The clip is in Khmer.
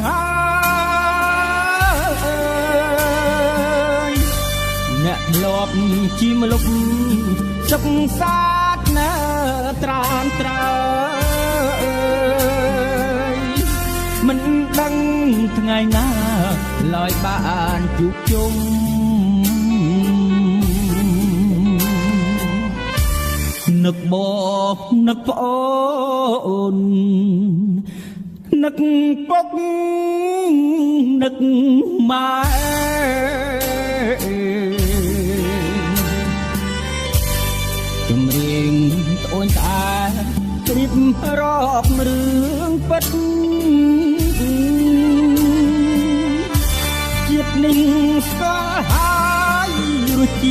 ហើយអ្នកលប់ជាមលុបសុខសាទណាត្រានត្រើយមិនដឹងថ្ងៃណាឡើយបានជួបជុំនឹកបងនឹកប្អូននឹកពុកនឹកម៉ែចម្រៀងត្អូញត្អែព្រៀបរាប់រឿងពិតជាតិនេះស្គាល់ហើយរសជាតិ